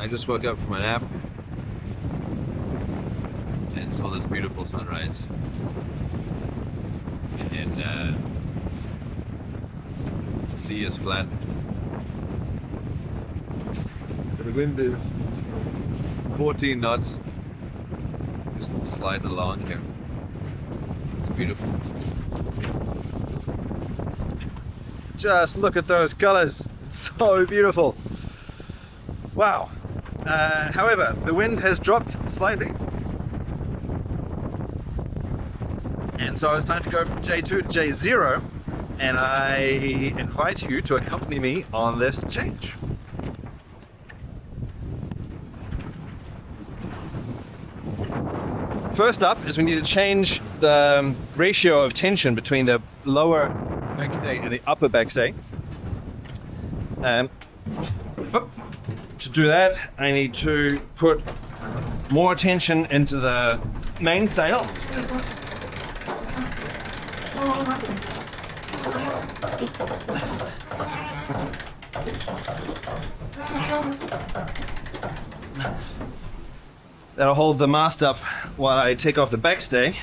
I just woke up from a nap and saw this beautiful sunrise. And the sea is flat. The wind is 14 knots. Just slide along here. It's beautiful. Just look at those colors. It's so beautiful. Wow. However, the wind has dropped slightly. And so it's time to go from J2 to J0. And I invite you to accompany me on this change. First up is we need to change the ratio of tension between the lower backstay and the upper backstay. To do that, I need to put more tension into the mainsail. That'll hold the mast up while I take off the backstay.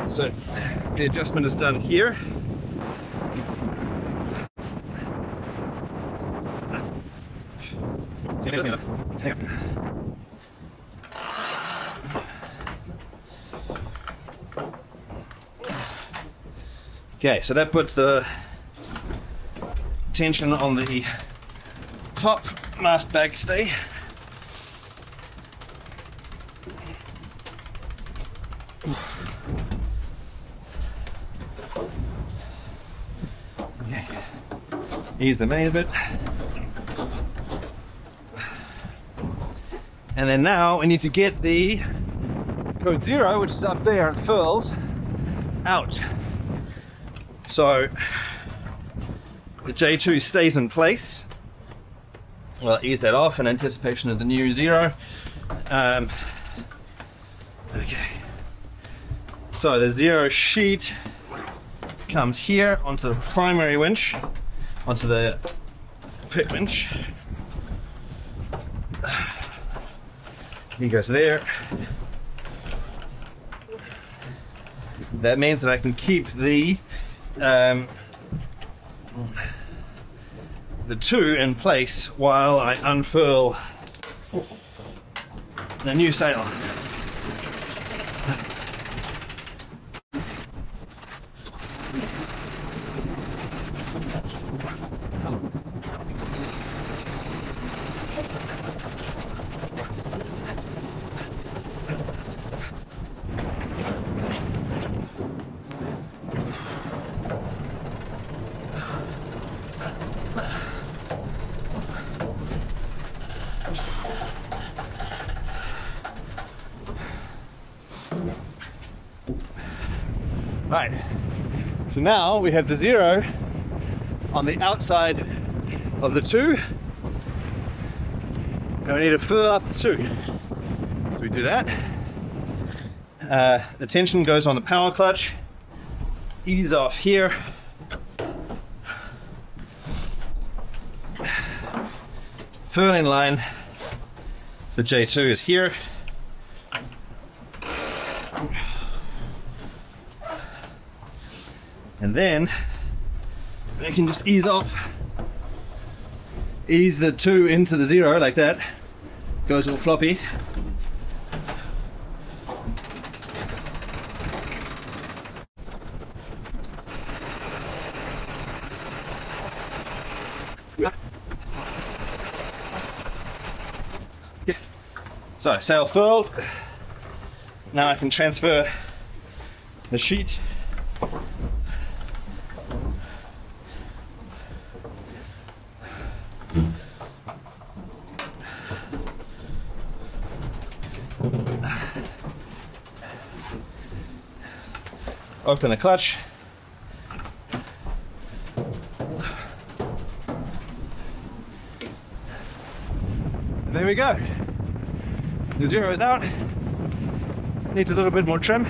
So the adjustment is done here. Okay, so that puts the tension on the top mast backstay. Okay, ease the main bit. And then now we need to get the code 0, which is up there and furled, out. So the J2 stays in place. Well, ease that off in anticipation of the new 0. Okay. So the 0 sheet comes here onto the primary winch, onto the pit winch. He goes there. That means that I can keep the 2 in place while I unfurl the new sail. Right, so now we have the 0 on the outside of the 2, and we need to furl up the 2. So we do that. The tension goes on the power clutch, ease off here. Furling line, the J2 is here. And then I can just ease off, ease the 2 into the 0 like that, goes all floppy. So sail furled, now I can transfer the sheet. Open the clutch. And there we go. The 0 is out. Needs a little bit more trim.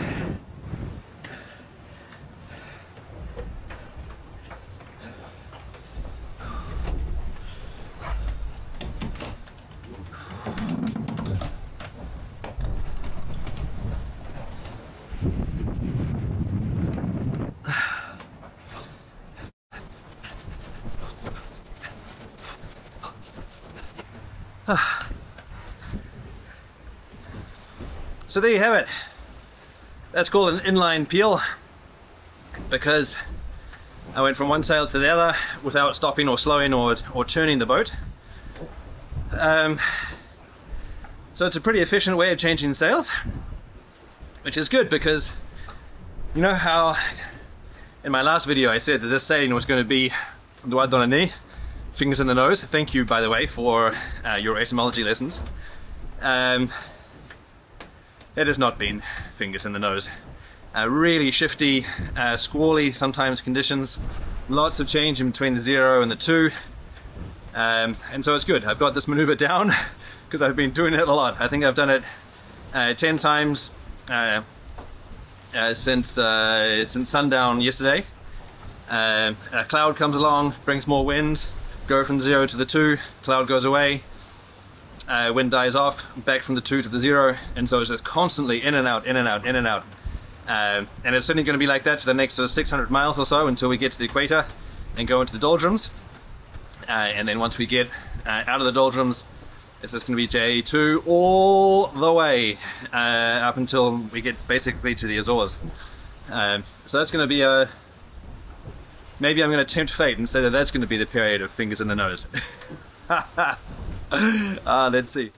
So there you have it. That's called an inline peel, because I went from one sail to the other without stopping or slowing or turning the boat. So it's a pretty efficient way of changing sails, which is good, because you know how in my last video I said that this sailing was going to be doigt dans le nez, fingers in the nose. Thank you, by the way, for your etymology lessons. It has not been fingers in the nose. Really shifty, squally sometimes conditions, lots of change in between the 0 and the 2, and so it's good. I've got this maneuver down because I've been doing it a lot. I think I've done it 10 times since sundown yesterday. A cloud comes along, brings more wind, go from 0 to the 2, cloud goes away, wind dies off, back from the 2 to the 0, and so it's just constantly in and out, in and out, in and out. And it's certainly going to be like that for the next 600 miles or so until we get to the equator and go into the doldrums. And then once we get out of the doldrums, it's just going to be J2 all the way up until we get basically to the Azores. So that's going to be a... Maybe I'm going to tempt fate and say that that's going to be the period of fingers in the nose. Let's see.